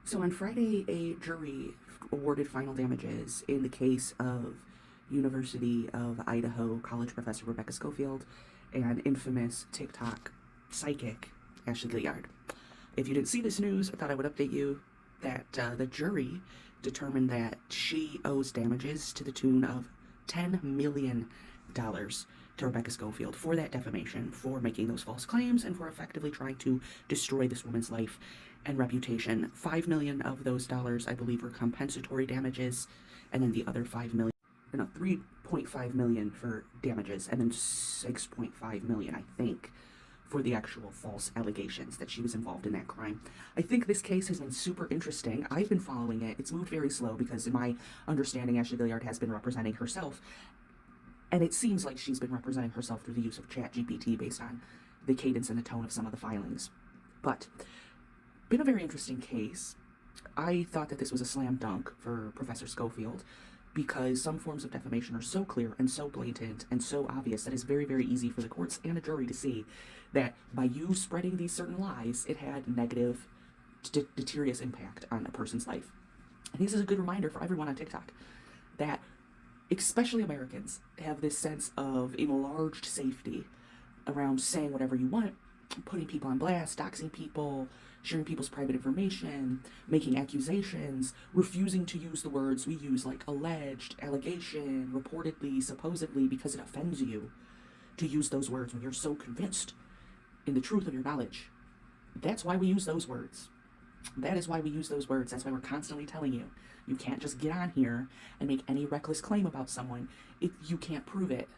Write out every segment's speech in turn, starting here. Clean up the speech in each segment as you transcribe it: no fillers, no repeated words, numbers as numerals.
So on Friday, a jury awarded final damages in the case of University of Idaho college professor Rebecca Schofield and infamous TikTok psychic Ashley Gilliard. If you didn't see this news, I thought I would update you that the jury determined that she owes damages to the tune of $10 million to Rebecca Schofield for that defamation, for making those false claims, and for effectively trying to destroy this woman's life and reputation. $5 million of those dollars, I believe, were compensatory damages, and then the other $3.5 million for damages, and then $6.5 million, I think, for the actual false allegations that she was involved in that crime. I think this case has been super interesting. I've been following it. It's moved very slow because, in my understanding, Ashley Gilliard has been representing herself, and it seems like she's been representing herself through the use of ChatGPT based on the cadence and the tone of some of the filings. But, been a very interesting case. I thought that this was a slam dunk for Professor Schofield because some forms of defamation are so clear and so blatant and so obvious that it's very, very easy for the courts and a jury to see that by you spreading these certain lies, it had negative, deleterious impact on a person's life. And this is a good reminder for everyone on TikTok that especially Americans have this sense of enlarged safety around saying whatever you want, putting people on blast, doxing people, sharing people's private information, making accusations, refusing to use the words we use like alleged, allegation, reportedly, supposedly, because it offends you to use those words when you're so convinced in the truth of your knowledge. That's why we use those words. That is why we use those words. That's why we're constantly telling you, you can't just get on here and make any reckless claim about someone if you can't prove it,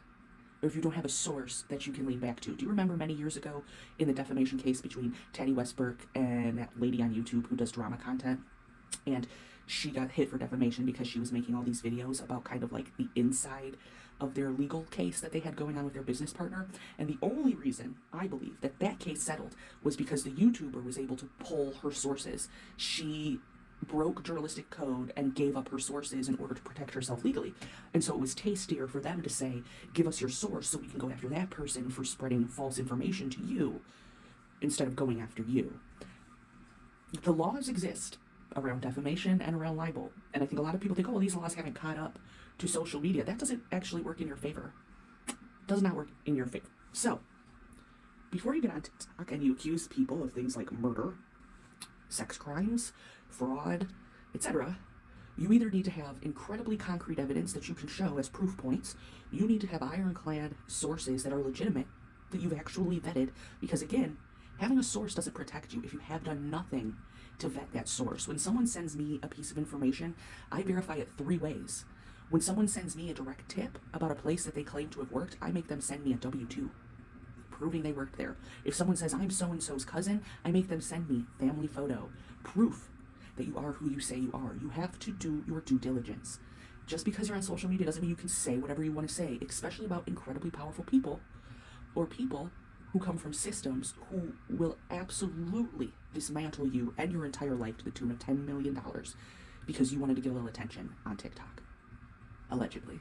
or if you don't have a source that you can lean back to. Do you remember many years ago in the defamation case between Teddy Westbrook and that lady on YouTube who does drama content? And she got hit for defamation because she was making all these videos about kind of like the inside of their legal case that they had going on with their business partner. And the only reason, I believe, that that case settled was because the YouTuber was able to pull her sources. She broke journalistic code and gave up her sources in order to protect herself legally. And so it was tastier for them to say, give us your source so we can go after that person for spreading false information to you instead of going after you. The laws exist around defamation and around libel. And I think a lot of people think, oh, these laws haven't caught up to social media. That doesn't actually work in your favor. It does not work in your favor. So, before you get on TikTok and you accuse people of things like murder, sex crimes, fraud, etc., you either need to have incredibly concrete evidence that you can show as proof points, you need to have ironclad sources that are legitimate, that you've actually vetted, because again, having a source doesn't protect you if you have done nothing to vet that source. When someone sends me a piece of information, I verify it 3 ways. When someone sends me a direct tip about a place that they claim to have worked, I make them send me a W-2, proving they worked there. If someone says, I'm so-and-so's cousin, I make them send me family photo, proof that you are who you say you are. You have to do your due diligence. Just because you're on social media doesn't mean you can say whatever you want to say, especially about incredibly powerful people, or people who come from systems who will absolutely dismantle you and your entire life to the tune of $10 million because you wanted to get a little attention on TikTok. Allegedly.